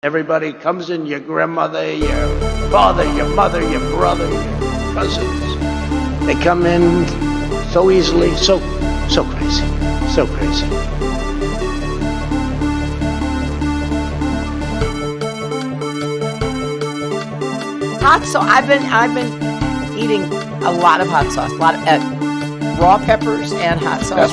Everybody comes in, your grandmother, your father, your mother, your brother, your cousins. They come in so easily, so crazy, so crazy. Hot sauce. I've been eating a lot of hot sauce, a lot of raw peppers and hot sauce.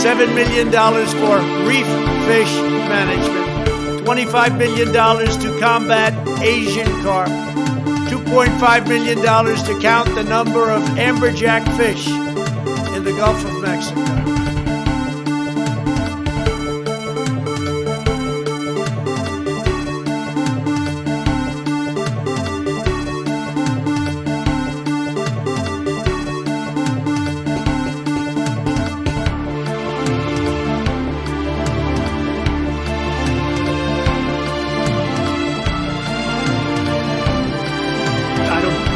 $7 million for reef fish management, $25 million to combat Asian carp, $2.5 million to count the number of amberjack fish in the Gulf of Mexico.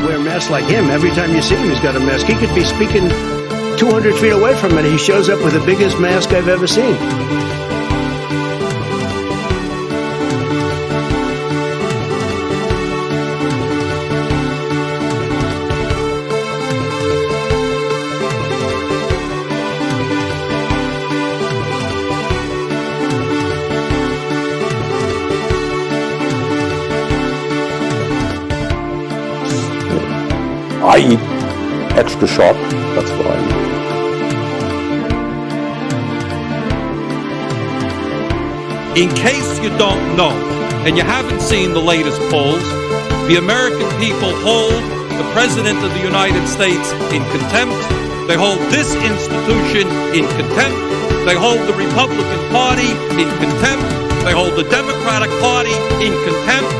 Wear a mask like him. Every time you see him, he's got a mask. He could be speaking 200 feet away from it. He shows up with the biggest mask I've ever seen. I eat extra sharp, that's what I eat. In case you don't know, and you haven't seen the latest polls, the American people hold the President of the United States in contempt. They hold this institution in contempt. They hold the Republican Party in contempt. They hold the Democratic Party in contempt.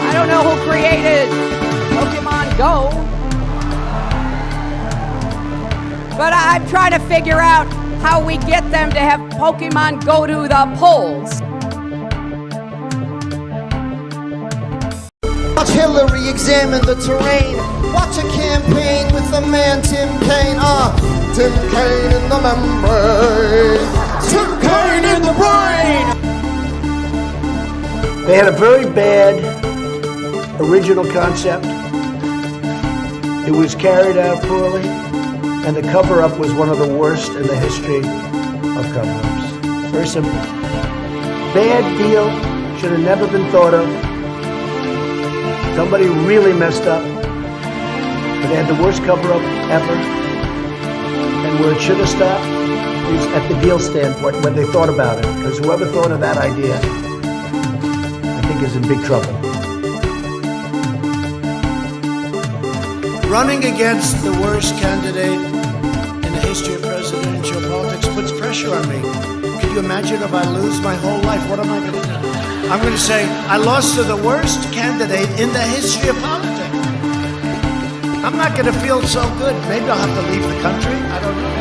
I don't know who created Pokemon Go, but I'm trying to figure out how we get them to have Pokemon go to the polls. Watch Hillary examine the terrain. Watch a campaign with the man Tim Kaine. Tim Kaine in the membrane. Tim Kaine in the brain. They had a very bad original concept. It was carried out poorly, and the cover-up was one of the worst in the history of cover-ups. Very simple. Bad deal, should have never been thought of. Somebody really messed up, but they had the worst cover-up ever. And where it should have stopped is at the deal standpoint, when they thought about it, because whoever thought of that idea, I think is in big trouble. Running against the worst candidate in the history of presidential politics puts pressure on me. Can you imagine if I lose my whole life? What am I going to do? I'm going to say, I lost to the worst candidate in the history of politics. I'm not going to feel so good. Maybe I'll have to leave the country. I don't know.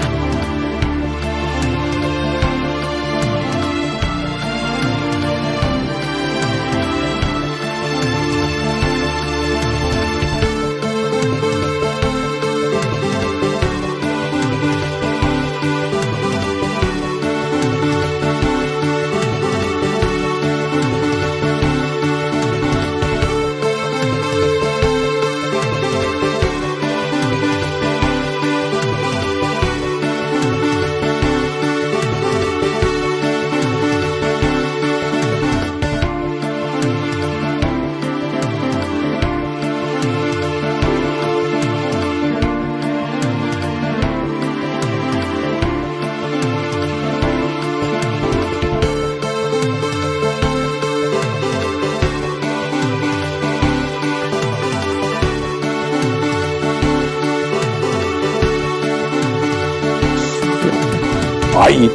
I eat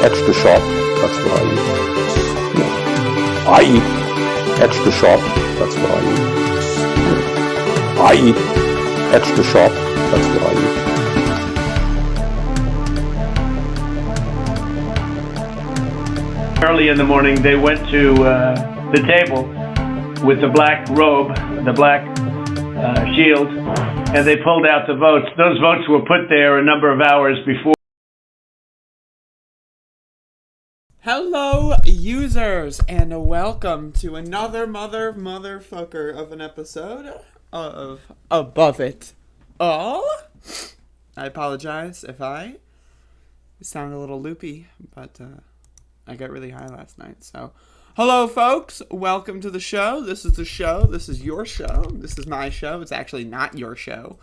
extra sharp, that's what I eat. I eat extra sharp, that's what I eat. I eat extra sharp, that's what I eat. Early in the morning, they went to the table with the black robe, the black shield, and they pulled out the votes. Those votes were put there a number of hours before. Hello, users, and welcome to another motherfucker of an episode of Above It All. I apologize if I sound a little loopy, but I got really high last night, so... Hello, folks. Welcome to the show. This is the show. This is your show. This is my show. It's actually not your show.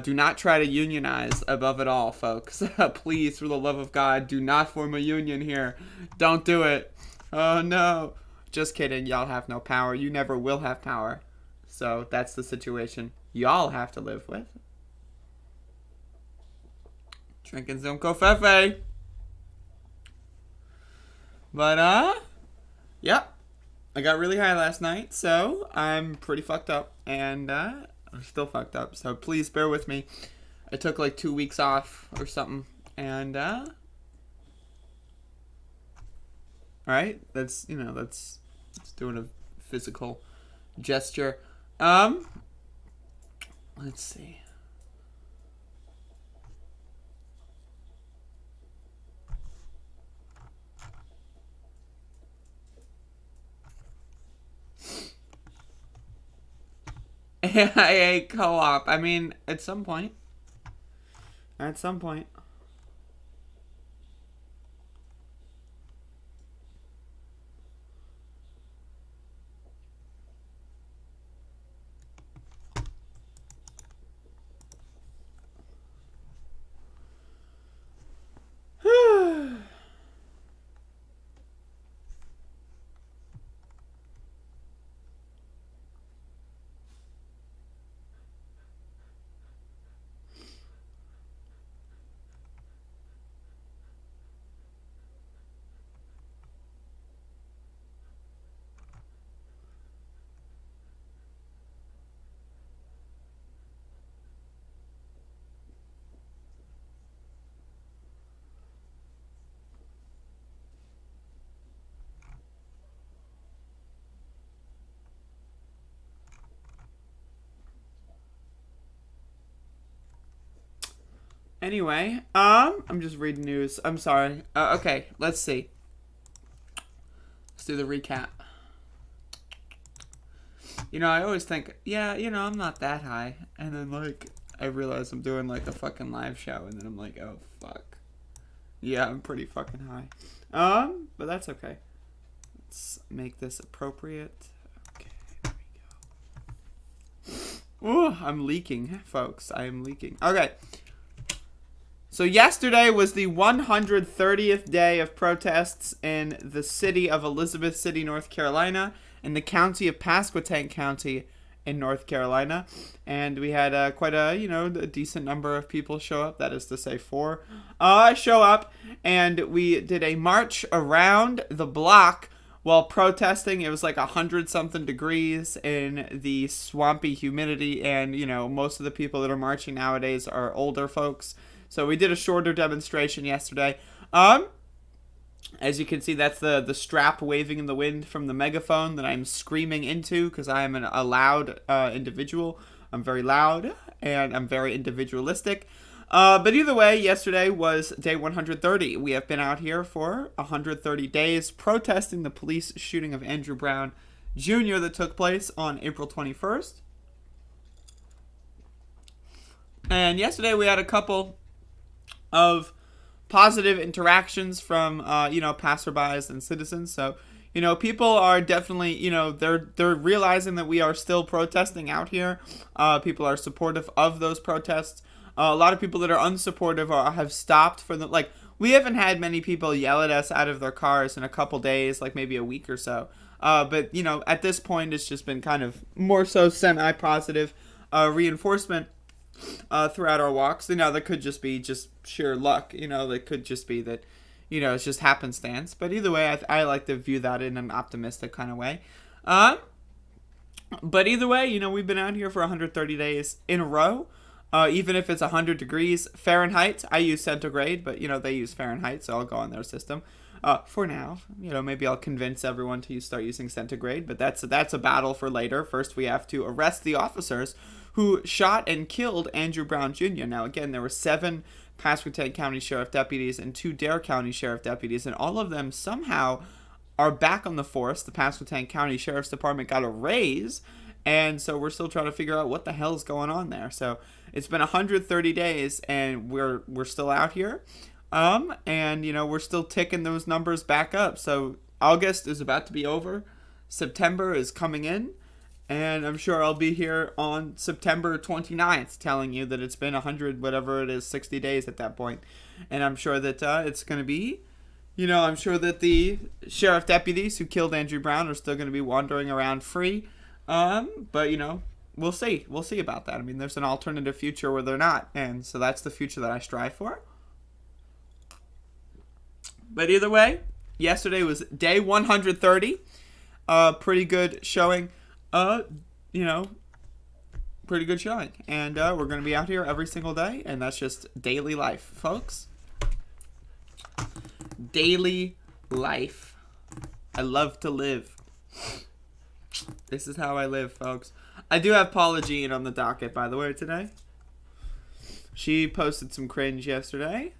Do not try to unionize Above It All, folks. Please, for the love of God, do not form a union here. Don't do it. Oh, no. Just kidding. Y'all have no power. You never will have power. So that's the situation y'all have to live with. Drinking some covfefe. But, yep. I got really high last night, so I'm pretty fucked up. And, I'm still fucked up, so please bear with me. I took like 2 weeks off or something, and alright, that's doing a physical gesture. Let's see. AIA co-op. I mean, at some point. At some point. Anyway, I'm just reading news. I'm sorry. Okay, let's see. Let's do the recap. You know, I always think, yeah, I'm not that high. And then, like, I realize I'm doing, like, a fucking live show. And then I'm like, oh, fuck. Yeah, I'm pretty fucking high. But that's okay. Let's make this appropriate. Okay, there we go. Ooh, I'm leaking, folks. I am leaking. Okay. So yesterday was the 130th day of protests in the city of Elizabeth City, North Carolina, in the county of Pasquotank County in North Carolina. And we had quite a, a decent number of people show up. That is to say 4 show up. And we did a march around the block while protesting. It was like 100-something degrees in the swampy humidity. And, most of the people that are marching nowadays are older folks. So we did a shorter demonstration yesterday. As you can see, that's the strap waving in the wind from the megaphone that I'm screaming into because I am a loud individual. I'm very loud and I'm very individualistic. But either way, yesterday was day 130. We have been out here for 130 days protesting the police shooting of Andrew Brown Jr. that took place on April 21st. And yesterday we had a couple of positive interactions from, passerbys and citizens. So, people are definitely, they're realizing that we are still protesting out here. People are supportive of those protests. A lot of people that are unsupportive have stopped for the, we haven't had many people yell at us out of their cars in a couple days, like maybe a week or so. But, at this point, it's just been kind of more so semi-positive reinforcement throughout our walks. That could just be just sheer luck. That could just be that, it's just happenstance. But either way, I like to view that in an optimistic kind of way. But either way, we've been out here for 130 days in a row. Even if it's 100 degrees Fahrenheit. I use centigrade, but, they use Fahrenheit, so I'll go on their system. For now, maybe I'll convince everyone to start using centigrade, but that's a battle for later. First, we have to arrest the officers who shot and killed Andrew Brown Jr. Now, again, there were 7 Pasquotank County Sheriff deputies and 2 Dare County Sheriff deputies, and all of them somehow are back on the force. The Pasquotank County Sheriff's Department got a raise, and so we're still trying to figure out what the hell's going on there. So it's been 130 days, and we're still out here. And we're still ticking those numbers back up. So August is about to be over. September is coming in. And I'm sure I'll be here on September 29th telling you that it's been 100, whatever it is, 60 days at that point. And I'm sure that it's going to be, I'm sure that the sheriff deputies who killed Andrew Brown are still going to be wandering around free. But, we'll see. We'll see about that. I mean, there's an alternative future where they're not. And so that's the future that I strive for. But either way, yesterday was day 130. Pretty good showing. Pretty good showing. And we're going to be out here every single day. And that's just daily life, folks. Daily life. I love to live. This is how I live, folks. I do have Paula Jean on the docket, by the way, today. She posted some cringe yesterday.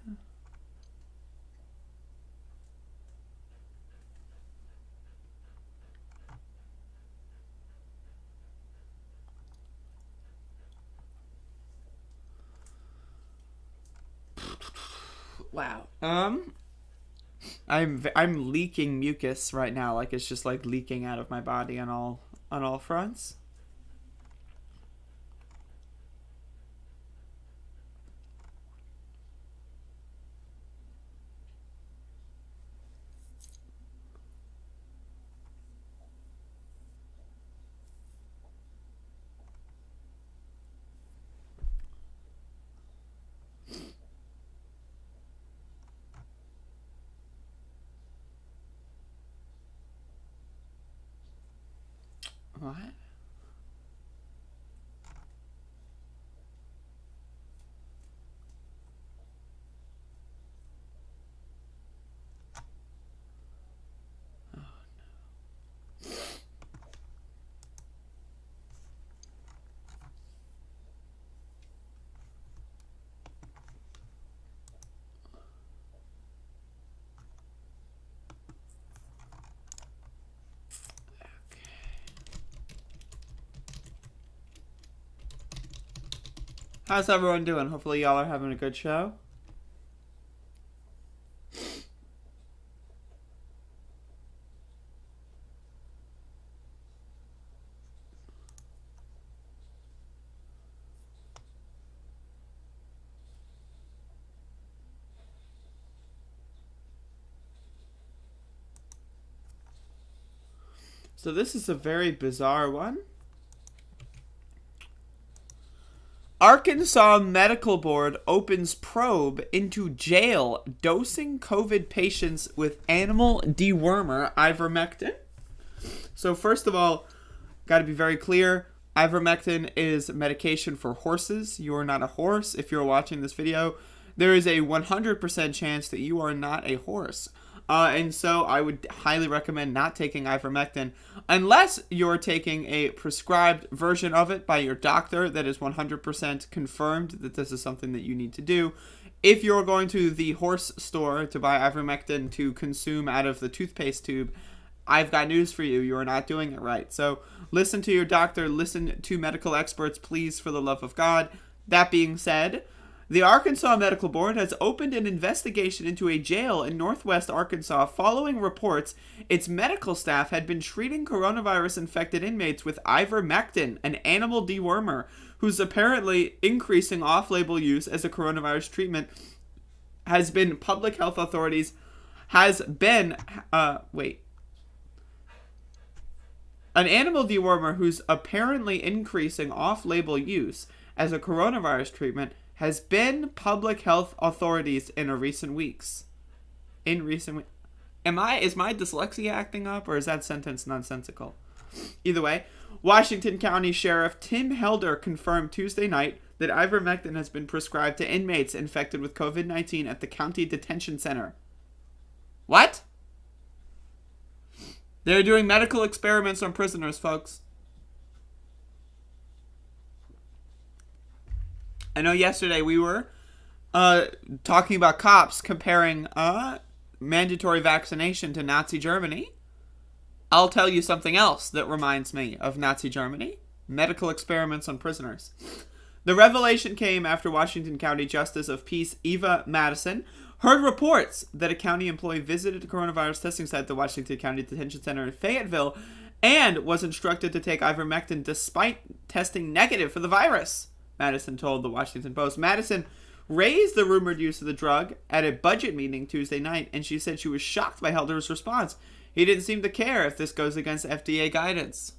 Wow. I'm leaking mucus right now, like it's just like leaking out of my body on all fronts. What? Oh, no. How's everyone doing? Hopefully y'all are having a good show. So this is a very bizarre one. Arkansas Medical Board opens probe into jail dosing COVID patients with animal dewormer ivermectin. So first of all, got to be very clear, ivermectin is medication for horses. You are not a horse. If you're watching this video, there is a 100% chance that you are not a horse. And so I would highly recommend not taking ivermectin unless you're taking a prescribed version of it by your doctor that is 100% confirmed that this is something that you need to do. If you're going to the horse store to buy ivermectin to consume out of the toothpaste tube, I've got news for you. You are not doing it right. So listen to your doctor. Listen to medical experts, please, for the love of God. That being said, the Arkansas Medical Board has opened an investigation into a jail in northwest Arkansas following reports its medical staff had been treating coronavirus-infected inmates with ivermectin, an animal dewormer, whose apparently increasing off-label use as a coronavirus treatment has been public health authorities an animal dewormer whose apparently increasing off-label use as a coronavirus treatment has been public health authorities in recent weeks. Is my dyslexia acting up, or is that sentence nonsensical? Either way, Washington County Sheriff Tim Helder confirmed Tuesday night that ivermectin has been prescribed to inmates infected with COVID-19 at the county detention center. What? They're doing medical experiments on prisoners, folks. I know yesterday we were talking about cops comparing mandatory vaccination to Nazi Germany. I'll tell you something else that reminds me of Nazi Germany. Medical experiments on prisoners. The revelation came after Washington County Justice of Peace Eva Madison heard reports that a county employee visited a coronavirus testing site at the Washington County Detention Center in Fayetteville and was instructed to take ivermectin despite testing negative for the virus, Madison told the Washington Post. Madison raised the rumored use of the drug at a budget meeting Tuesday night, and she said she was shocked by Helder's response. He didn't seem to care if this goes against FDA guidance.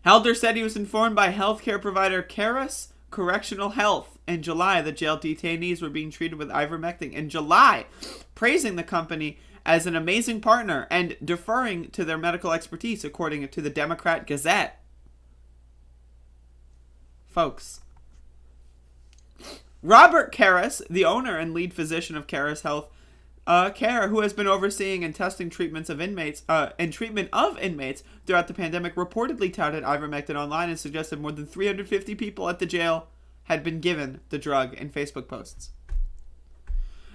Helder said he was informed by healthcare provider Caris Correctional Health in July that jail detainees were being treated with ivermectin in July, praising the company as an amazing partner and deferring to their medical expertise, according to the Democrat Gazette. Folks, Robert Caris, the owner and lead physician of Caris Health Care, who has been overseeing and testing treatment of inmates throughout the pandemic, reportedly touted ivermectin online and suggested more than 350 people at the jail had been given the drug in Facebook posts.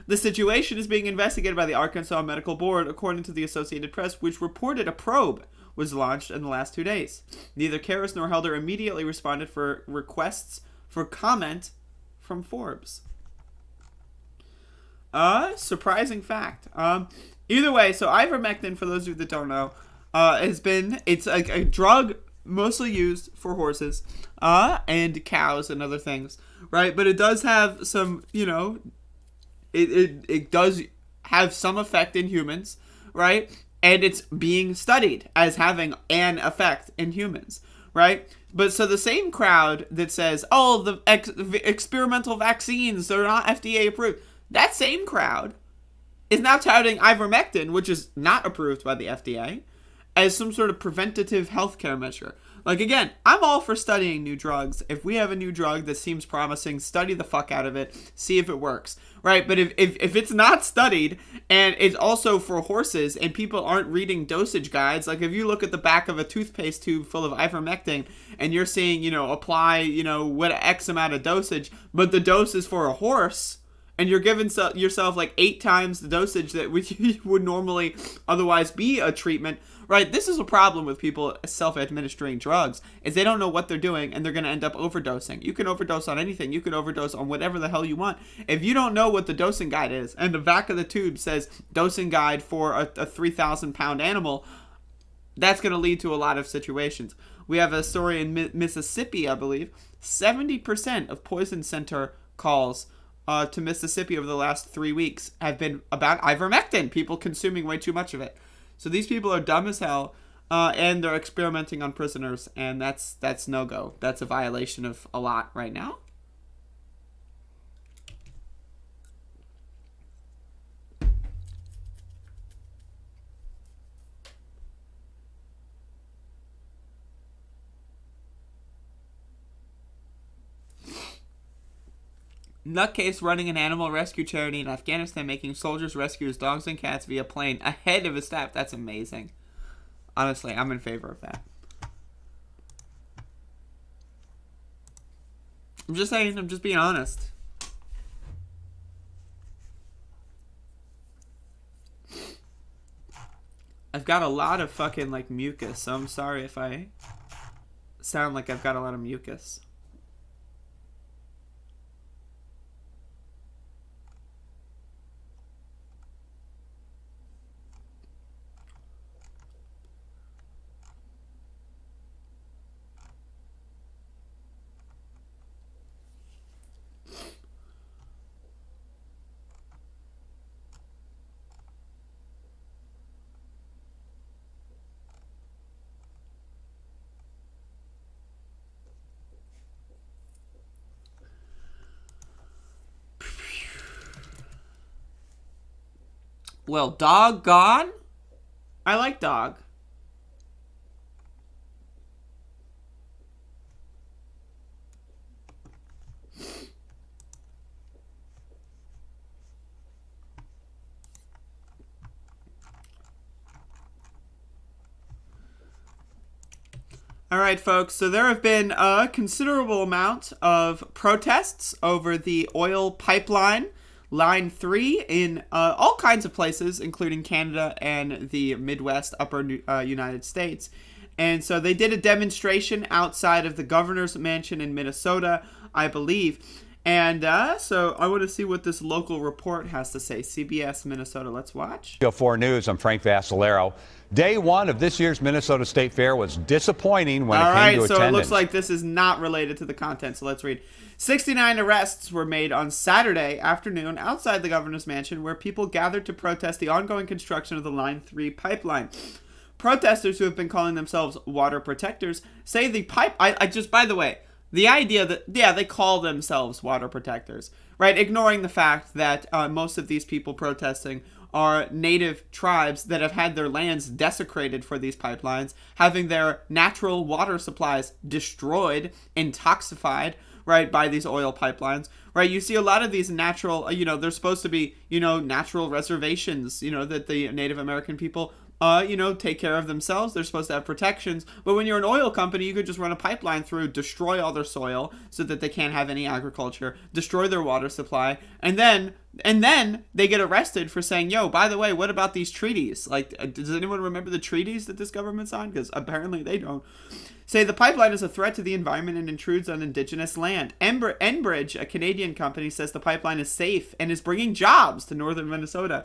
The situation is being investigated by the Arkansas Medical Board, according to the Associated Press, which reported a probe was launched in the last 2 days. Neither Caris nor Helder immediately responded for requests for comment from Forbes. Surprising fact. Either way, so ivermectin, for those of you that don't know, it's a drug mostly used for horses, and cows and other things, right? But it does have some, it does have some effect in humans, right? And it's being studied as having an effect in humans, right? But so the same crowd that says, oh, the experimental vaccines, they're not FDA approved, that same crowd is now touting ivermectin, which is not approved by the FDA, as some sort of preventative healthcare measure. Like, again, I'm all for studying new drugs. If we have a new drug that seems promising, study the fuck out of it, see if it works, right? But if it's not studied, and it's also for horses, and people aren't reading dosage guides, like if you look at the back of a toothpaste tube full of ivermectin, and you're seeing, apply, what X amount of dosage, but the dose is for a horse, and you're giving yourself like 8 times the dosage that would normally otherwise be a treatment, right? This is a problem with people self-administering drugs, is they don't know what they're doing, and they're going to end up overdosing. You can overdose on anything. You can overdose on whatever the hell you want. If you don't know what the dosing guide is, and the back of the tube says dosing guide for a 3,000-pound animal, that's going to lead to a lot of situations. We have a story in Mississippi, I believe. 70% of poison center calls to Mississippi over the last 3 weeks have been about ivermectin, people consuming way too much of it. So these people are dumb as hell, and they're experimenting on prisoners, and that's no-go. That's a violation of a lot right now. Nutcase running an animal rescue charity in Afghanistan, making soldiers rescue his dogs and cats via plane ahead of his staff. That's amazing. Honestly, I'm in favor of that. I'm just saying, I'm just being honest. I've got a lot of fucking, mucus, so I'm sorry if I sound like I've got a lot of mucus. Well, dog gone? I like dog. All right, folks. So there have been a considerable amount of protests over the oil pipeline, Line 3, in all kinds of places, including Canada and the Midwest, upper United States. And so they did a demonstration outside of the governor's mansion in Minnesota, I believe. And so I want to see what this local report has to say. CBS Minnesota, let's watch. 4 News, I'm Frank Vassalero. Day one of this year's Minnesota State Fair was disappointing when it came to attendance. All right, so it looks like this is not related to the content, so let's read. 69 arrests were made on Saturday afternoon outside the governor's mansion where people gathered to protest the ongoing construction of the Line 3 pipeline. Protesters who have been calling themselves water protectors say the pipe... I just, by the way... The idea that, yeah, they call themselves water protectors, right? Ignoring the fact that most of these people protesting are native tribes that have had their lands desecrated for these pipelines, having their natural water supplies destroyed, intoxicated, right, by these oil pipelines, right? You see a lot of these natural, they're supposed to be, natural reservations, that the Native American people take care of themselves. They're supposed to have protections. But when you're an oil company, you could just run a pipeline through, destroy all their soil so that they can't have any agriculture, destroy their water supply, and then they get arrested for saying, yo, by the way, what about these treaties? Like, does anyone remember the treaties that this government signed? Because apparently they don't. Say the pipeline is a threat to the environment and intrudes on indigenous land. Enbridge, a Canadian company, says the pipeline is safe and is bringing jobs to northern Minnesota.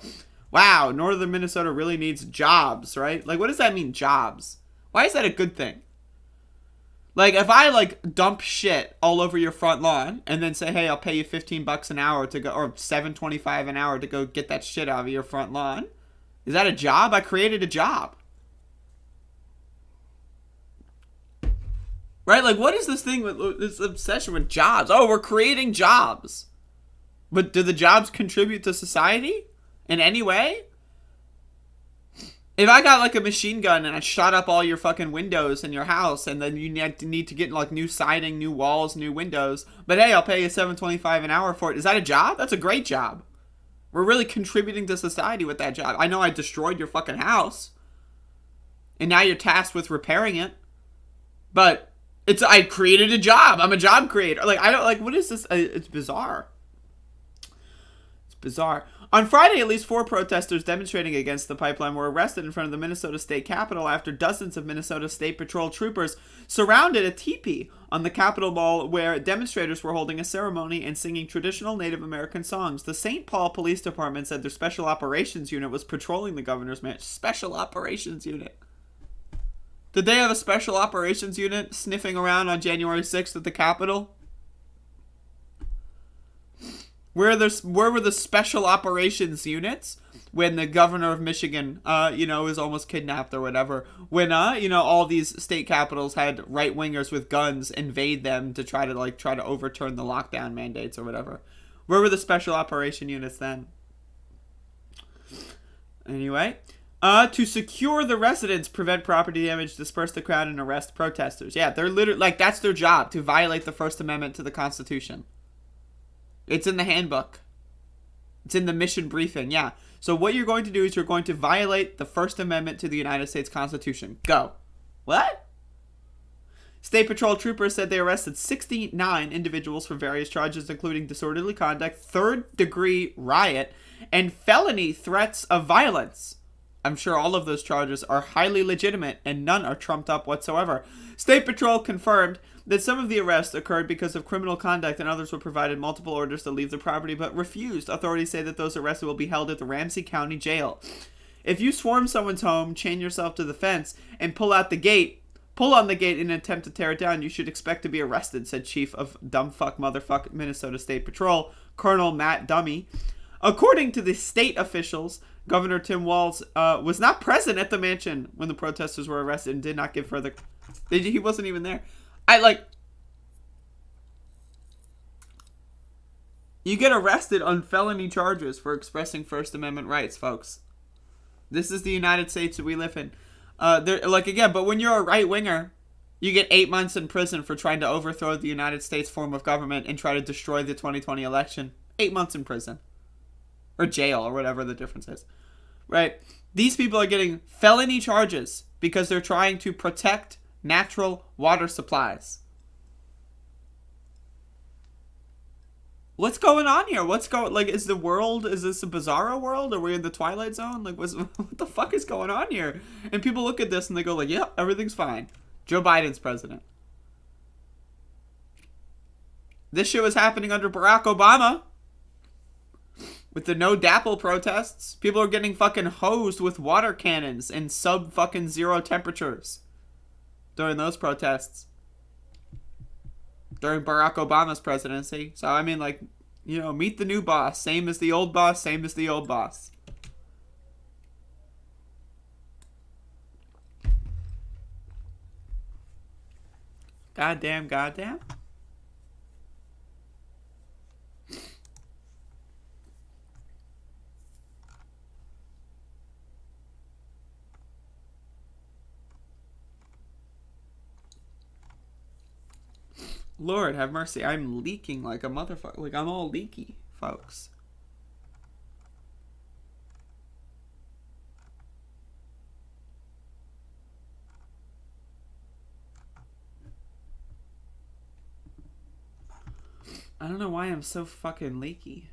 Wow, northern Minnesota really needs jobs, right? Like, what does that mean, jobs? Why is that a good thing? Like, if I, dump shit all over your front lawn and then say, hey, I'll pay you $15 an hour to go, or $7.25 an hour to go get that shit out of your front lawn, is that a job? I created a job. Right? Like, what is this thing with this obsession with jobs? Oh, we're creating jobs. But do the jobs contribute to society in any way? If I got a machine gun and I shot up all your fucking windows in your house and then you need to get new siding, new walls, new windows, but hey, I'll pay you $7.25 an hour for it. Is that a job? That's a great job. We're really contributing to society with that job. I know I destroyed your fucking house and now you're tasked with repairing it, but I created a job. I'm a job creator. What is this? It's bizarre. It's bizarre. On Friday, at least 4 protesters demonstrating against the pipeline were arrested in front of the Minnesota State Capitol after dozens of Minnesota State Patrol troopers surrounded a teepee on the Capitol Mall where demonstrators were holding a ceremony and singing traditional Native American songs. The St. Paul Police Department said their Special Operations Unit was patrolling the governor's mansion. Special Operations Unit. Did they have a Special Operations Unit sniffing around on January 6th at the Capitol? Where were the Special Operations Units when the governor of Michigan, was almost kidnapped or whatever? When, all these state capitals had right-wingers with guns invade them to try to overturn the lockdown mandates or whatever. Where were the Special Operation Units then? Anyway, to secure the residents, prevent property damage, disperse the crowd, and arrest protesters. Yeah, they're literally, that's their job, to violate the First Amendment to the Constitution. It's in the handbook. It's in the mission briefing, yeah. So what you're going to do is you're going to violate the First Amendment to the United States Constitution. Go. What? State Patrol troopers said they arrested 69 individuals for various charges, including disorderly conduct, third-degree riot, and felony threats of violence. I'm sure all of those charges are highly legitimate and none are trumped up whatsoever. State Patrol confirmed that some of the arrests occurred because of criminal conduct and others were provided multiple orders to leave the property but refused. Authorities say that those arrested will be held at the Ramsey County Jail. If you swarm someone's home, chain yourself to the fence, and pull on the gate in an attempt to tear it down, you should expect to be arrested, said Chief of Dumbfuck Motherfuck Minnesota State Patrol, Colonel Matt Dummy. According to the state officials, Governor Tim Walz was not present at the mansion when the protesters were arrested and did not give further... He wasn't even there. You get arrested on felony charges for expressing First Amendment rights, folks. This is the United States that we live in. But when you're a right-winger, you get 8 months in prison for trying to overthrow the United States form of government and try to destroy the 2020 election. 8 months in prison. Or jail, or whatever the difference is. Right? These people are getting felony charges because they're trying to protect natural water supplies. What's going on here? Is this a bizarro world? Are we in the Twilight Zone? Like, what the fuck is going on here? And people look at this and they go like, yeah, everything's fine. Joe Biden's president. This shit was happening under Barack Obama. With the no DAPL protests. People are getting fucking hosed with water cannons in sub fucking zero temperatures. During those protests. During Barack Obama's presidency. So, I mean, like, you know, meet the new boss. Same as the old boss, same as the old boss. Goddamn. Lord have mercy. I'm leaking like a motherfucker. Like, I'm all leaky, folks. I don't know why I'm so fucking leaky.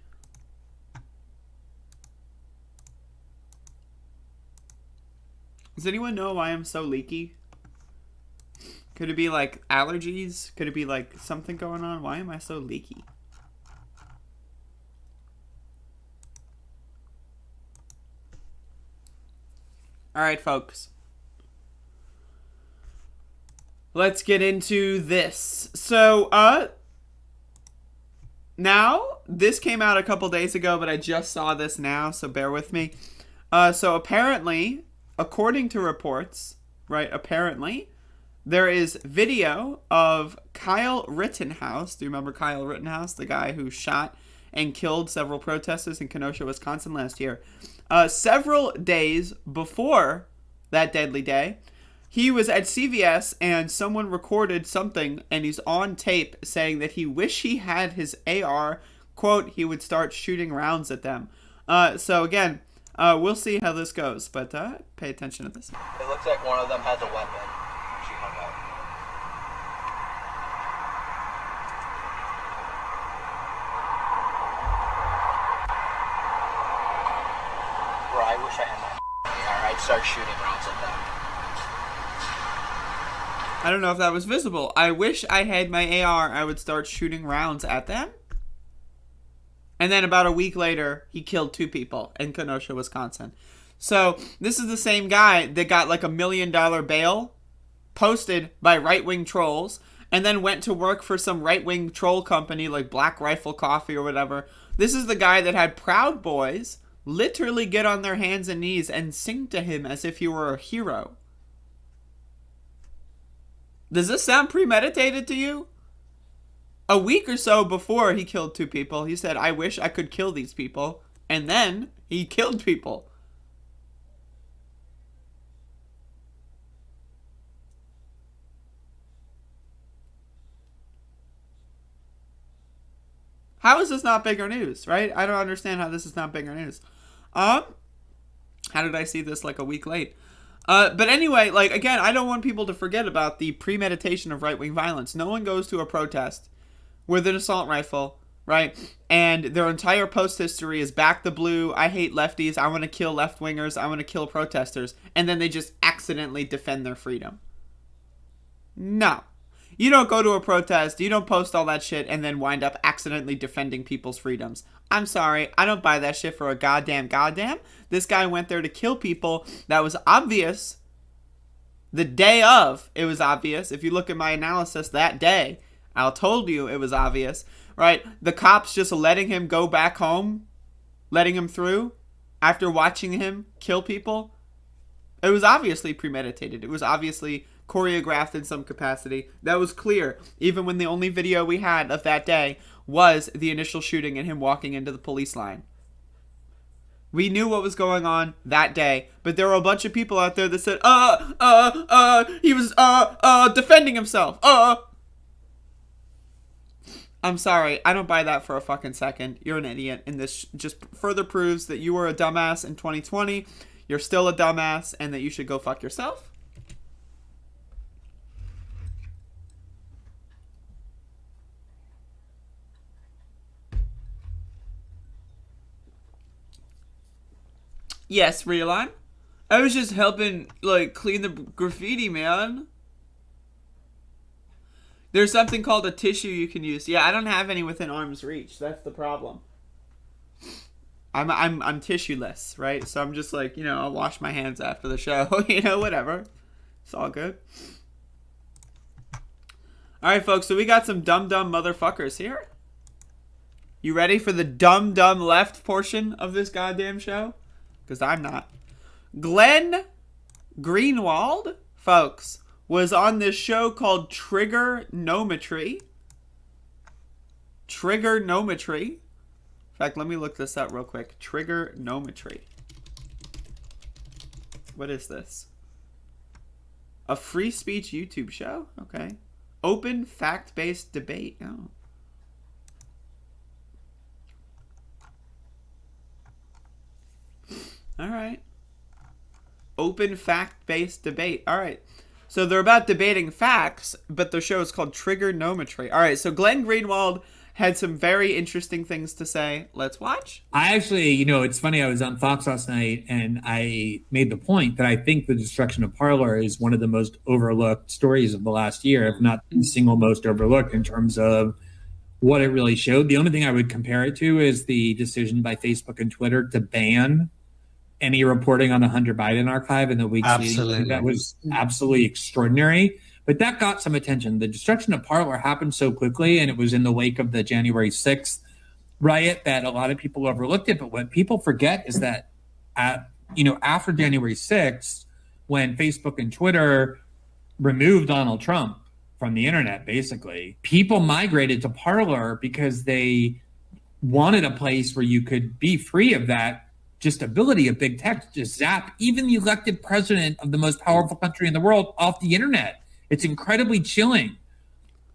Does anyone know why I'm so leaky? Could it be like allergies? Could it be like something going on? Why am I so leaky? Alright, folks. Let's get into this. So, now, this came out a couple days ago, but I just saw this now, so bear with me. So apparently, according to reports, right, apparently, there is video of Kyle Rittenhouse. Do you remember Kyle Rittenhouse, the guy who shot and killed several protesters in Kenosha, Wisconsin last year? Several days before that deadly day, he was at CVS and someone recorded something and he's on tape saying that he wished he had his AR. Quote, he would start shooting rounds at them. So again, we'll see how this goes, but pay attention to this. It looks like one of them has a weapon. She hung up. Bro, I wish I had my AR. I'd start shooting rounds at them. I don't know if that was visible. I wish I had my AR. I would start shooting rounds at them. And then about a week later, he killed 2 people in Kenosha, Wisconsin. So this is the same guy that got like $1 million bail posted by right-wing trolls and then went to work for some right-wing troll company like Black Rifle Coffee or whatever. This is the guy that had Proud Boys literally get on their hands and knees and sing to him as if he were a hero. Does this sound premeditated to you? A week or so before he killed 2 people, he said, I wish I could kill these people. And then he killed people. How is this not bigger news, right? I don't understand how this is not bigger news. How did I see this like a week late? But anyway, like, again, I don't want people to forget about the premeditation of right-wing violence. No one goes to a protest with an assault rifle, right? And their entire post history is back the blue, I hate lefties, I want to kill left-wingers, I want to kill protesters. And then they just accidentally defend their freedom. No. You don't go to a protest, you don't post all that shit, and then wind up accidentally defending people's freedoms. I'm sorry, I don't buy that shit for a goddamn. This guy went there to kill people. That was obvious. The day of, it was obvious. If you look at my analysis that day, I told you it was obvious, right? The cops just letting him go back home, letting him through, after watching him kill people. It was obviously premeditated. It was obviously choreographed in some capacity. That was clear, even when the only video we had of that day was the initial shooting and him walking into the police line. We knew what was going on that day, but there were a bunch of people out there that said, he was, defending himself, I'm sorry, I don't buy that for a fucking second. You're an idiot, and this just further proves that you were a dumbass in 2020, you're still a dumbass, and that you should go fuck yourself. Yes, Realon. I was just helping, like, clean the graffiti, man. There's something called a tissue you can use. Yeah, I don't have any within arm's reach. That's the problem. I'm tissueless, right? So I'm just like, you know, I'll wash my hands after the show. You know, whatever. It's all good. All right, folks. So we got some dumb motherfuckers here. You ready for the dumb left portion of this goddamn show? Because I'm not. Glenn Greenwald, folks, was on this show called Triggernometry. Triggernometry. In fact, let me look this up real quick. Triggernometry. What is this? A free speech YouTube show? Okay. Open fact-based debate. Oh. All right. Open fact-based debate. All right. So they're about debating facts, but the show is called Triggernometry. All right. So Glenn Greenwald had some very interesting things to say. Let's watch. I actually, you know, it's funny. I was on Fox last night and I made the point that I think the destruction of Parler is one of the most overlooked stories of the last year, if not the single most overlooked in terms of what it really showed. The only thing I would compare it to is the decision by Facebook and Twitter to ban any reporting on the Hunter Biden archive in the weeks leading. That was absolutely extraordinary. But that got some attention. The destruction of Parler happened so quickly, and it was in the wake of the January 6th riot that a lot of people overlooked it. But what people forget is that, after January 6th, when Facebook and Twitter removed Donald Trump from the internet, basically, people migrated to Parler because they wanted a place where you could be free of that just ability of big tech to just zap even the elected president of the most powerful country in the world off the internet. It's incredibly chilling.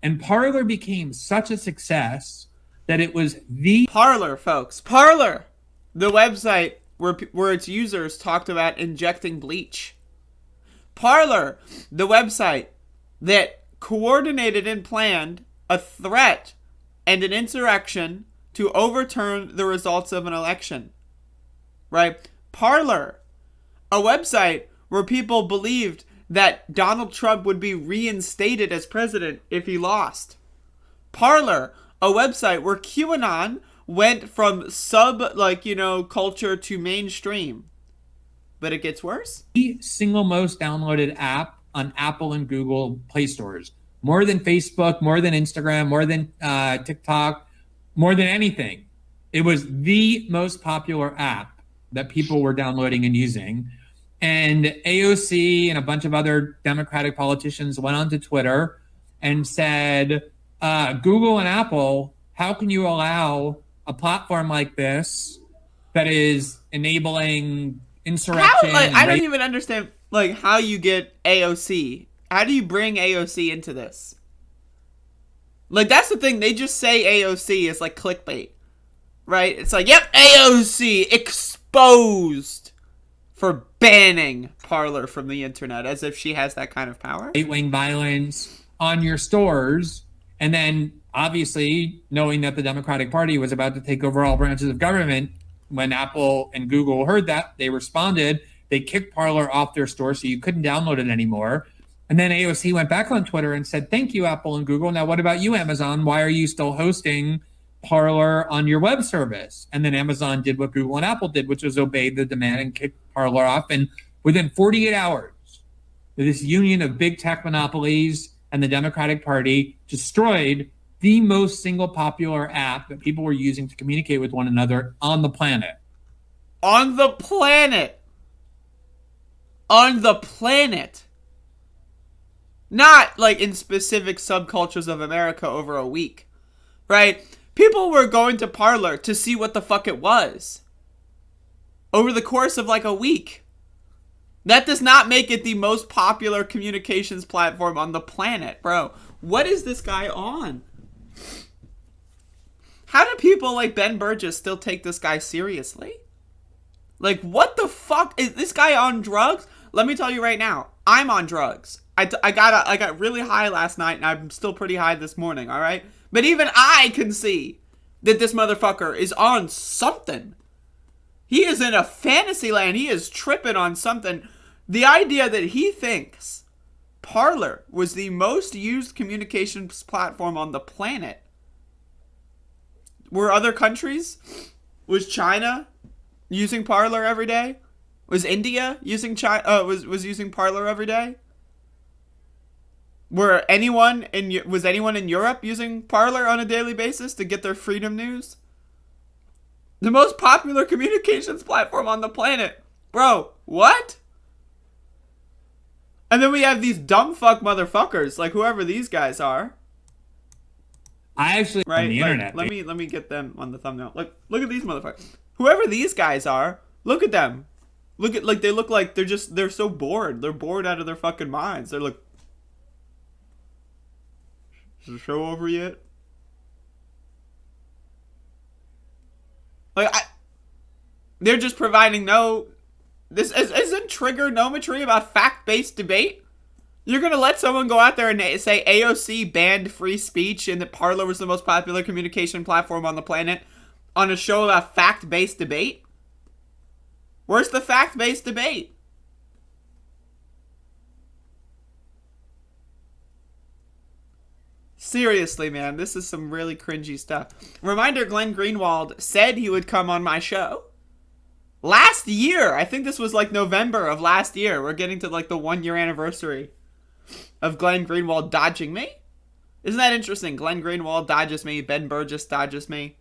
And Parler became such a success that it was the... Parler, folks. Parler! The website where its users talked about injecting bleach. Parler! The website that coordinated and planned a threat and an insurrection to overturn the results of an election. Right? Parler! A website where people believed that Donald Trump would be reinstated as president if he lost. Parler, a website where QAnon went from culture to mainstream. But it gets worse. The single most downloaded app on Apple and Google Play stores. More than Facebook, more than Instagram, more than TikTok, more than anything. It was the most popular app that people were downloading and using. And AOC and a bunch of other Democratic politicians went onto Twitter and said, Google and Apple, how can you allow a platform like this that is enabling insurrection? I don't even understand how you get AOC. How do you bring AOC into this? That's the thing. They just say AOC is clickbait, right? It's yep, AOC exposed for banning Parler from the internet, as if she has that kind of power. Right-wing violence on your stores, and then obviously knowing that the Democratic Party was about to take over all branches of government, when Apple and Google heard that, they responded. They kicked Parler off their store so you couldn't download it anymore. And then AOC went back on Twitter and said, thank you, Apple and Google. Now, what about you, Amazon? Why are you still hosting Parler on your web service? And then Amazon did what Google and Apple did, which was obey the demand and kick Parler off. And within 48 hours, this union of big tech monopolies and the Democratic Party destroyed the most single popular app that people were using to communicate with one another on the planet. On the planet. On the planet. Not in specific subcultures of America over a week. Right? People were going to Parler to see what the fuck it was. Over the course of a week. That does not make it the most popular communications platform on the planet, bro. What is this guy on? How do people like Ben Burgess still take this guy seriously? What the fuck? Is this guy on drugs? Let me tell you right now. I'm on drugs. I got really high last night, and I'm still pretty high this morning, all right? But even I can see that this motherfucker is on something. He is in a fantasy land. He is tripping on something. The idea that he thinks Parler was the most used communications platform on the planet. Were other countries? Was China using Parler every day? Was India using was using Parler every day? Was anyone in Europe using Parler on a daily basis to get their freedom news? The most popular communications platform on the planet. Bro, what? And then we have these dumb fuck motherfuckers, like whoever these guys are. I actually right on the internet. Let me get them on the thumbnail. Look at these motherfuckers. Whoever these guys are, look at them. They look like they're so bored. They're bored out of their fucking minds. They're like, is the show over yet? They're just providing this isn't trigonometry about fact-based debate. You're gonna let someone go out there and say AOC banned free speech and that Parler was the most popular communication platform on the planet on a show about fact-based debate? Where's the fact-based debate? Seriously, man, this is some really cringy stuff. Reminder, Glenn Greenwald said he would come on my show last year. I think this was like November of last year. We're getting to like the 1-year anniversary of Glenn Greenwald dodging me. Isn't that interesting? Glenn Greenwald dodges me. Ben Burgess dodges me.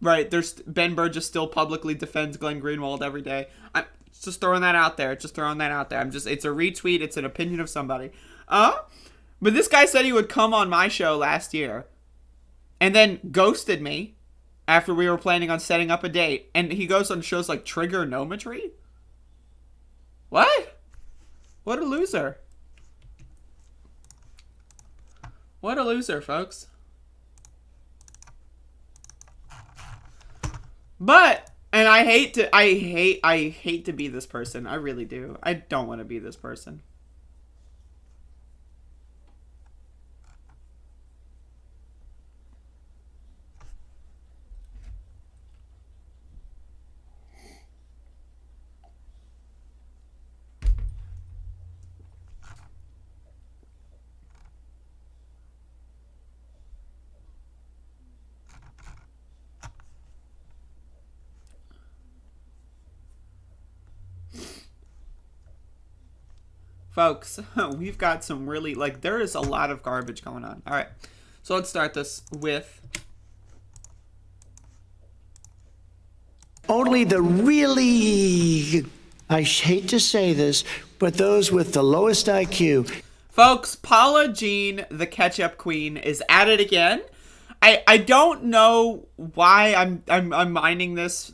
Right, Ben Burgess still publicly defends Glenn Greenwald every day. I'm just throwing that out there. It's a retweet. It's an opinion of somebody. But this guy said he would come on my show last year and then ghosted me after we were planning on setting up a date. And he goes on shows like Trigonometry? What? What a loser. What a loser, folks. But, and I hate to be this person. I really do. I don't want to be this person. Folks, we've got some really, there is a lot of garbage going on. All right, so let's start this with... Only the really, I hate to say this, but those with the lowest IQ. Folks, Paula Jean, the ketchup queen, is at it again. I don't know why I'm mining this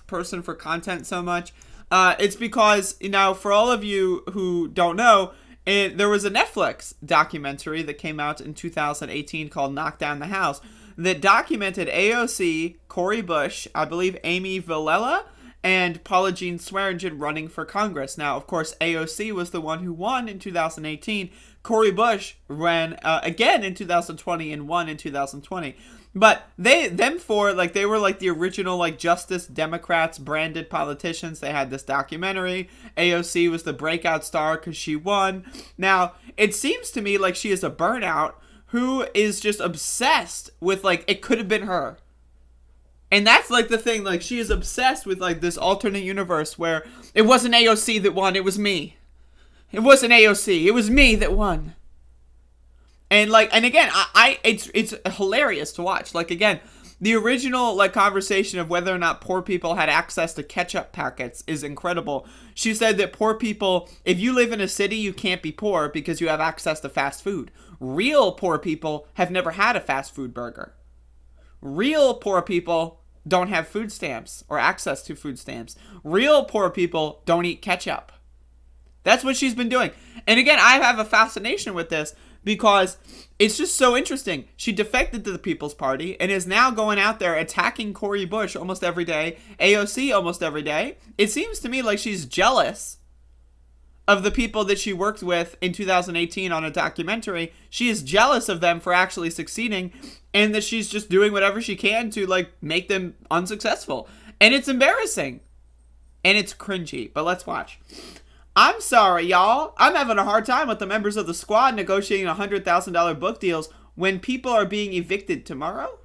person for content so much. It's because, for all of you who don't know, there was a Netflix documentary that came out in 2018 called Knock Down the House that documented AOC, Cori Bush, I believe Amy Villela, and Paula Jean Swearengin running for Congress. Now, of course, AOC was the one who won in 2018. Cori Bush ran again in 2020 and won in 2020. But they were like the original Justice Democrats branded politicians. They had this documentary. AOC was the breakout star because she won. Now, it seems to me like she is a burnout who is just obsessed with it could have been her. And that's the thing, she is obsessed with this alternate universe where it wasn't AOC that won, it was me. It wasn't AOC, it was me that won. And and again, it's hilarious to watch. Again, the original conversation of whether or not poor people had access to ketchup packets is incredible. She said that poor people, if you live in a city, you can't be poor because you have access to fast food. Real poor people have never had a fast food burger. Real poor people don't have food stamps or access to food stamps. Real poor people don't eat ketchup. That's what she's been doing. And again, I have a fascination with this because it's just so interesting. She defected to the People's Party and is now going out there attacking Cori Bush almost every day, AOC almost every day. It seems to me like she's jealous of the people that she worked with in 2018 on a documentary. She is jealous of them for actually succeeding and that she's just doing whatever she can to make them unsuccessful. And it's embarrassing. And it's cringy. But let's watch. I'm sorry, y'all. I'm having a hard time with the members of the squad negotiating $100,000 book deals when people are being evicted tomorrow.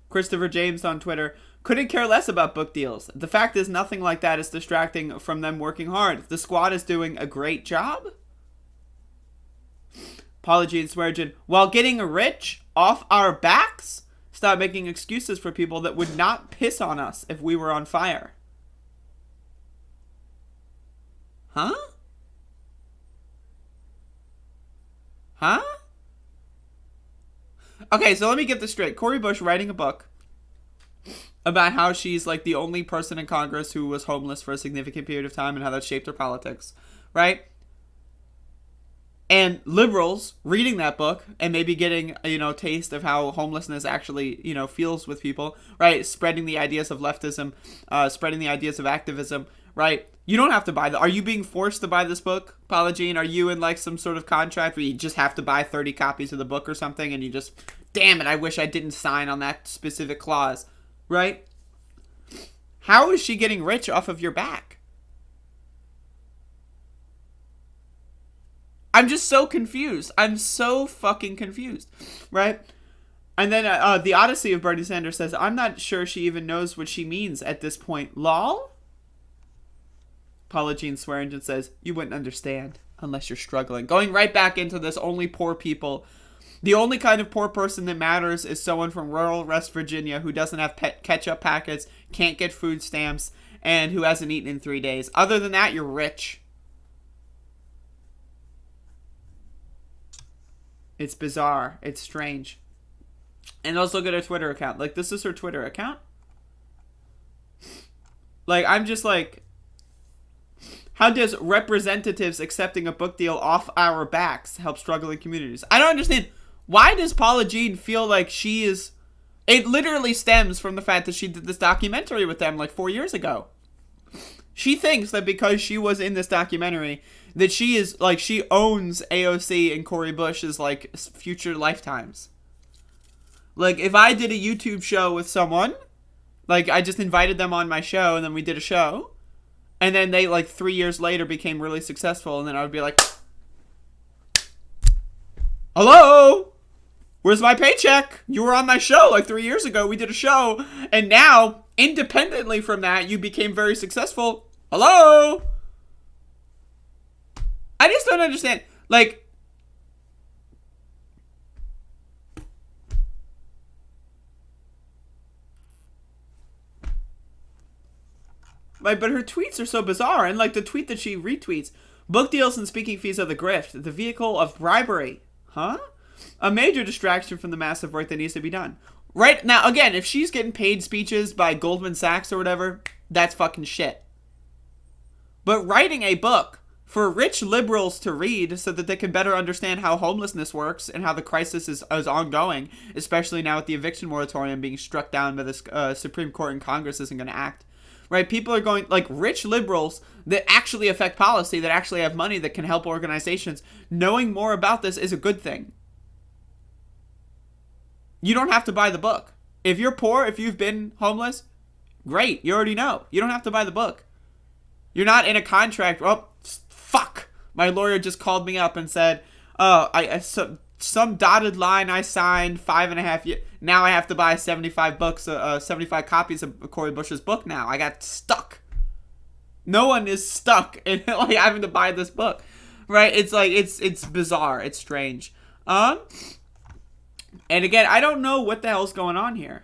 Christopher James on Twitter. Couldn't care less about book deals. The fact is nothing like that is distracting from them working hard. The squad is doing a great job. Paula Jean Sweargen. While getting rich off our backs, stop making excuses for people that would not piss on us if we were on fire. Huh? Huh? Okay, so let me get this straight. Cori Bush writing a book about how she's like the only person in Congress who was homeless for a significant period of time and how that shaped her politics, right? And liberals reading that book and maybe getting, taste of how homelessness actually, feels with people, right? Spreading the ideas of leftism, spreading the ideas of activism, right? You don't have to buy Are you being forced to buy this book, Paula Jean? Are you in like some sort of contract where you just have to buy 30 copies of the book or something and you just, damn it, I wish I didn't sign on that specific clause, right? How is she getting rich off of your back? I'm just so confused. I'm so fucking confused, right? And then the Odyssey of Bernie Sanders says, I'm not sure she even knows what she means at this point. Lol? Paula Jean Swearingen says, you wouldn't understand unless you're struggling. Going right back into this, only poor people. The only kind of poor person that matters is someone from rural West Virginia who doesn't have ketchup packets, can't get food stamps, and who hasn't eaten in 3 days. Other than that, you're rich. It's bizarre. It's strange. And let's look at her Twitter account. Like, this is her Twitter account. Like, I'm just like, how does representatives accepting a book deal off our backs help struggling communities? I don't understand. Why does Paula Jean feel like she is... It literally stems from the fact that she did this documentary with them like 4 years ago. She thinks that because she was in this documentary, that she is like, she owns AOC and Cori Bush's like future lifetimes. Like, if I did a YouTube show with someone, like I just invited them on my show and then we did a show, and then they like 3 years later became really successful, and then I would be like, hello? Where's my paycheck? You were on my show like 3 years ago. We did a show. And now, independently from that, you became very successful. Hello? I just don't understand. Like, but her tweets are so bizarre. And like the tweet that she retweets, book deals and speaking fees are the grift, the vehicle of bribery. Huh? A major distraction from the massive work that needs to be done. Right now, again, if she's getting paid speeches by Goldman Sachs or whatever, that's fucking shit. But writing a book for rich liberals to read so that they can better understand how homelessness works and how the crisis is ongoing, especially now with the eviction moratorium being struck down by the Supreme Court and Congress isn't going to act. Right? People are going, like, rich liberals that actually affect policy, that actually have money, that can help organizations. Knowing more about this is a good thing. You don't have to buy the book. If you're poor, if you've been homeless, great. You already know. You don't have to buy the book. You're not in a contract. Oh, fuck. My lawyer just called me up and said, some dotted line I signed 5.5 years. Now I have to buy 75 copies of Cori Bush's book now. I got stuck. No one is stuck in like having to buy this book. Right? It's like, it's bizarre. It's strange. And again, I don't know what the hell's going on here.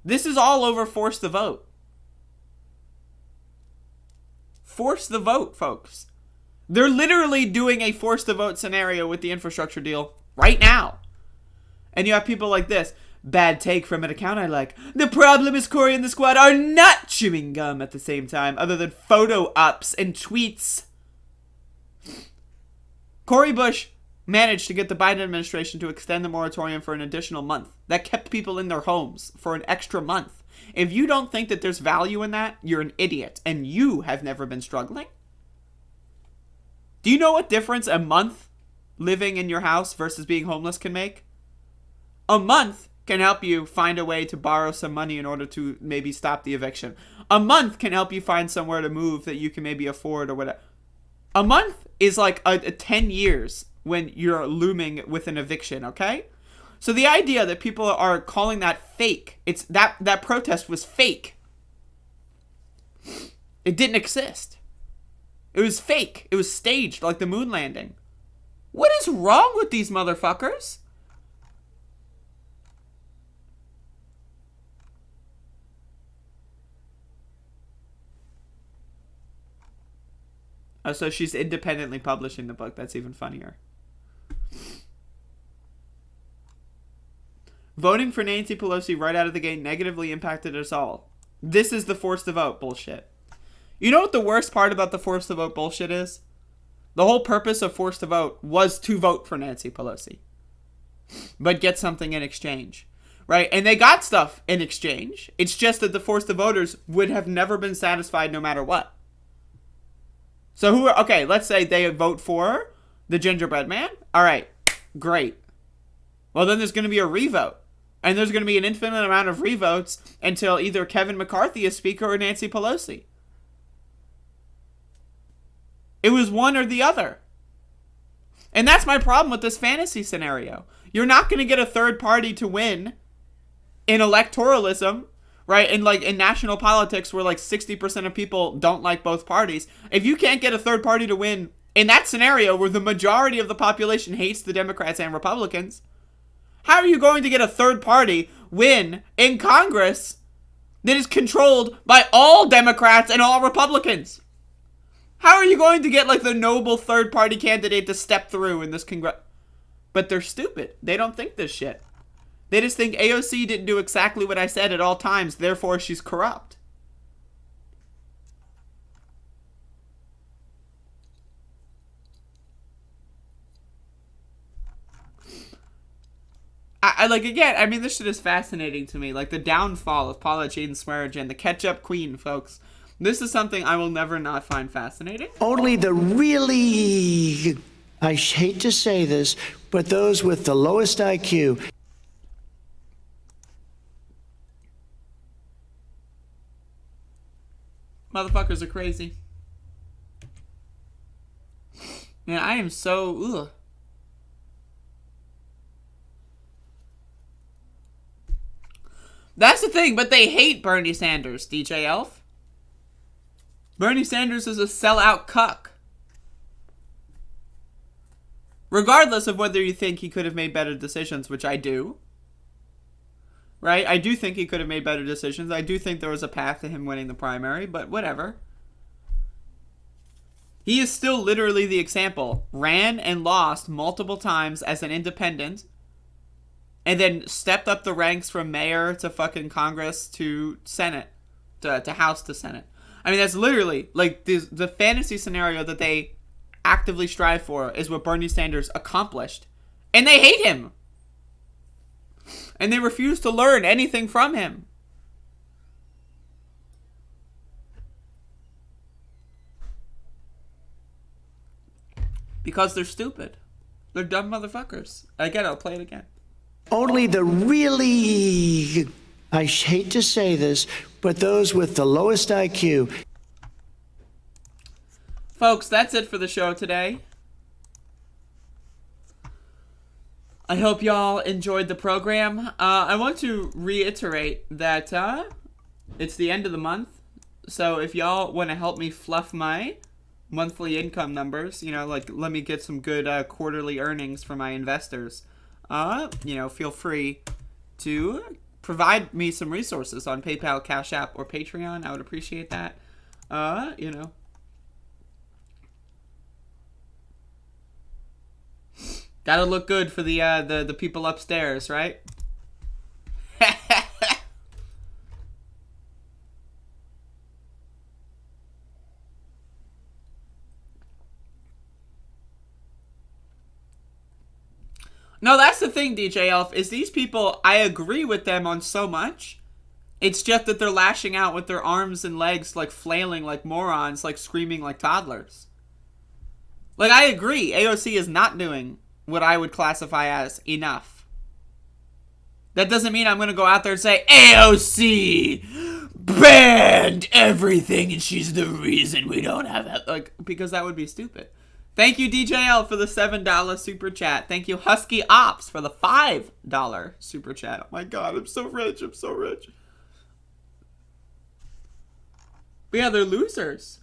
This is all over Force the Vote. Force the vote, folks. They're literally doing a force the vote scenario with the infrastructure deal right now. And you have people like this. Bad take from an account I like. The problem is Cori and the squad are not chewing gum at the same time, other than photo ups and tweets. Cori Bush managed to get the Biden administration to extend the moratorium for an additional month. That kept people in their homes for an extra month. If you don't think that there's value in that, you're an idiot, and you have never been struggling. Do you know what difference a month living in your house versus being homeless can make? A month can help you find a way to borrow some money in order to maybe stop the eviction. A month can help you find somewhere to move that you can maybe afford or whatever. A month is like a 10 years when you're looming with an eviction, okay? So the idea that people are calling that fake, it's that protest was fake. It didn't exist. It was fake. It was staged like the moon landing. What is wrong with these motherfuckers? Oh, so she's independently publishing the book. That's even funnier. Voting for Nancy Pelosi right out of the gate negatively impacted us all. This is the force to vote bullshit. You know what the worst part about the force to vote bullshit is? The whole purpose of force to vote was to vote for Nancy Pelosi. But get something in exchange. Right? And they got stuff in exchange. It's just that the force to voters would have never been satisfied no matter what. So okay, let's say they vote for the gingerbread man. All right, great. Well, then there's going to be a revote. And there's going to be an infinite amount of revotes until either Kevin McCarthy is speaker or Nancy Pelosi. It was one or the other. And that's my problem with this fantasy scenario. You're not going to get a third party to win in electoralism, right? And like in national politics where like 60% of people don't like both parties. If you can't get a third party to win in that scenario where the majority of the population hates the Democrats and Republicans, how are you going to get a third party win in Congress that is controlled by all Democrats and all Republicans? How are you going to get like the noble third party candidate to step through in this Congress? But they're stupid. They don't think this shit. They just think AOC didn't do exactly what I said at all times, therefore she's corrupt. I like, again, I mean, this shit is fascinating to me. Like, the downfall of Paula Jane Swearengin, the ketchup queen, folks. This is something I will never not find fascinating. Only the really, I hate to say this, but those with the lowest IQ. Motherfuckers are crazy. Man, I am so, ugh. That's the thing, but they hate Bernie Sanders, DJ Elf. Bernie Sanders is a sellout cuck. Regardless of whether you think he could have made better decisions, which I do. Right? I do think he could have made better decisions. I do think there was a path to him winning the primary, but whatever. He is still literally the example. Ran and lost multiple times as an independent. And then stepped up the ranks from mayor to fucking Congress to Senate. To House to Senate. I mean, that's literally, like, the fantasy scenario that they actively strive for is what Bernie Sanders accomplished. And they hate him. And they refuse to learn anything from him. Because they're stupid. They're dumb motherfuckers. Again, I'll play it again. Only the really, I hate to say this, but those with the lowest IQ. Folks, that's it for the show today. I hope y'all enjoyed the program. I want to reiterate that it's the end of the month. So if y'all want to help me fluff my monthly income numbers, you know, like let me get some good quarterly earnings for my investors, you know, feel free to provide me some resources on PayPal, Cash App, or Patreon. I would appreciate that. You know. Gotta look good for the people upstairs, right? No, that's the thing, DJ Elf, is these people, I agree with them on so much. It's just that they're lashing out with their arms and legs, like flailing like morons, like screaming like toddlers. Like, I agree, AOC is not doing what I would classify as enough. That doesn't mean I'm going to go out there and say, AOC banned everything and she's the reason we don't have it. Like, because that would be stupid. Thank you, DJL, for the $7 super chat. Thank you, Husky Ops, for the $5 super chat. Oh my God, I'm so rich. I'm so rich. But yeah, they're losers.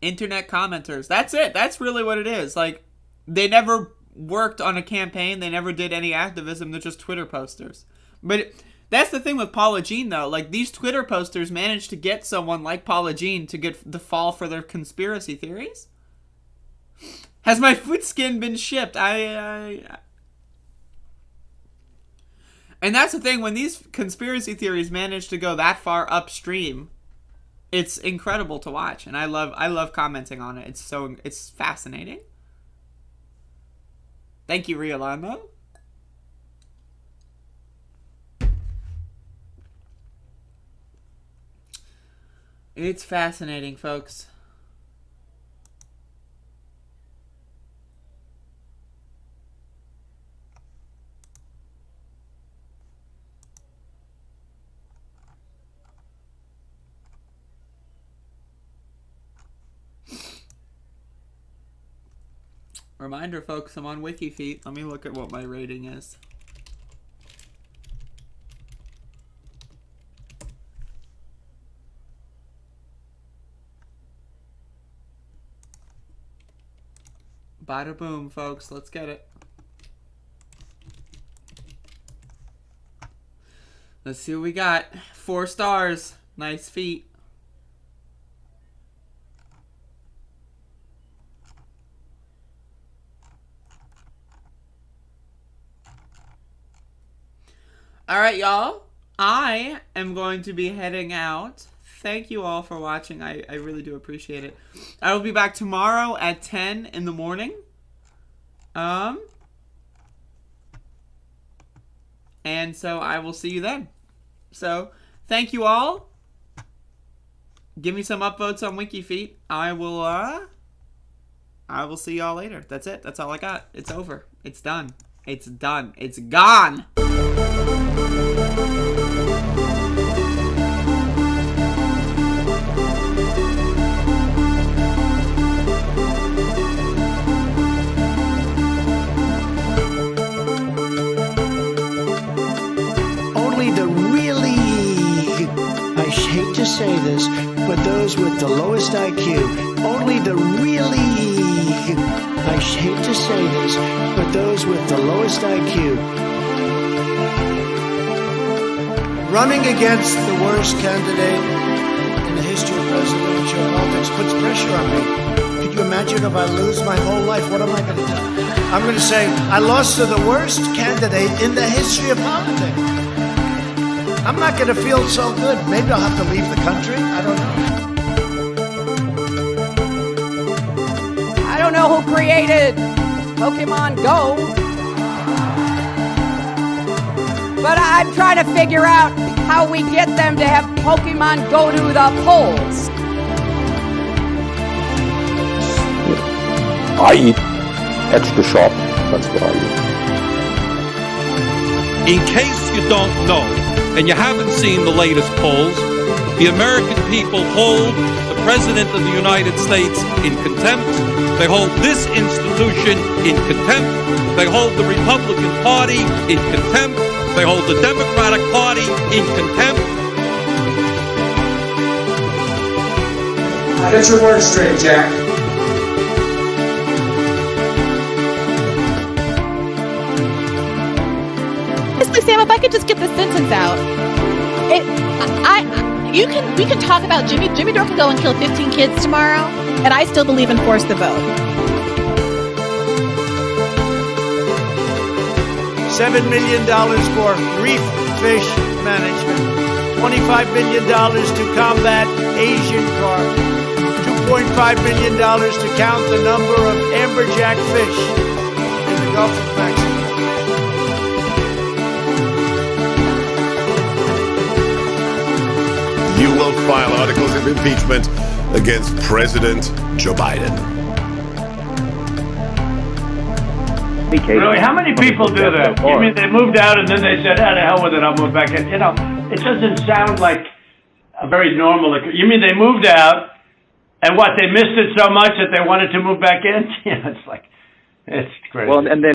Internet commenters. That's it. That's really what it is. Like, they never worked on a campaign. They never did any activism. They're just Twitter posters. But that's the thing with Paula Jean, though. Like, these Twitter posters managed to get someone like Paula Jean to get the fall for their conspiracy theories. Has my foot skin been shipped? And that's the thing. When these conspiracy theories manage to go that far upstream, it's incredible to watch, and I love commenting on it. It's fascinating. Thank you, Riolando. It's fascinating, folks. Reminder, folks, I'm on WikiFeet. Let me look at what my rating is. Bada boom, folks. Let's get it. Let's see what we got. 4 stars. Nice feet. All right, y'all. I am going to be heading out. Thank you all for watching. I really do appreciate it. I will be back tomorrow at 10 in the morning. And so I will see you then. So, thank you all. Give me some upvotes on WikiFeet. I will see y'all later. That's it. That's all I got. It's over. It's done. It's done. It's gone. Only the really, I hate to say this, but those with the lowest IQ, only the really, I hate to say this, but those with the lowest IQ. Running against the worst candidate in the history of presidential politics puts pressure on me. Could you imagine if I lose my whole life? What am I going to do? I'm going to say, I lost to the worst candidate in the history of politics. I'm not going to feel so good. Maybe I'll have to leave the country. I don't know. I don't know who created Pokemon Go, but I'm trying to figure out how we get them to have Pokemon go to the polls. I eat extra sharp. That's what I eat. In case you don't know, and you haven't seen the latest polls, the American people hold the President of the United States in contempt. They hold this institution in contempt. They hold the Republican Party in contempt. They hold the Democratic Party in contempt. Get your words straight, Jack. Sam, if I could just get this sentence out. We can talk about Jimmy Dore can go and kill 15 kids tomorrow, and I still believe in force the vote. $7 million for reef fish management. $25 billion to combat Asian carp. $2.5 billion to count the number of amberjack fish in the Gulf of Mexico. You will file articles of impeachment against President Joe Biden. Really? How many people do that? You mean they moved out and then they said, "Ah, the hell with it, I'll move back in"? You know, it doesn't sound like a very normal. You mean they moved out and what? They missed it so much that they wanted to move back in? You know, it's like, it's crazy. Well, and then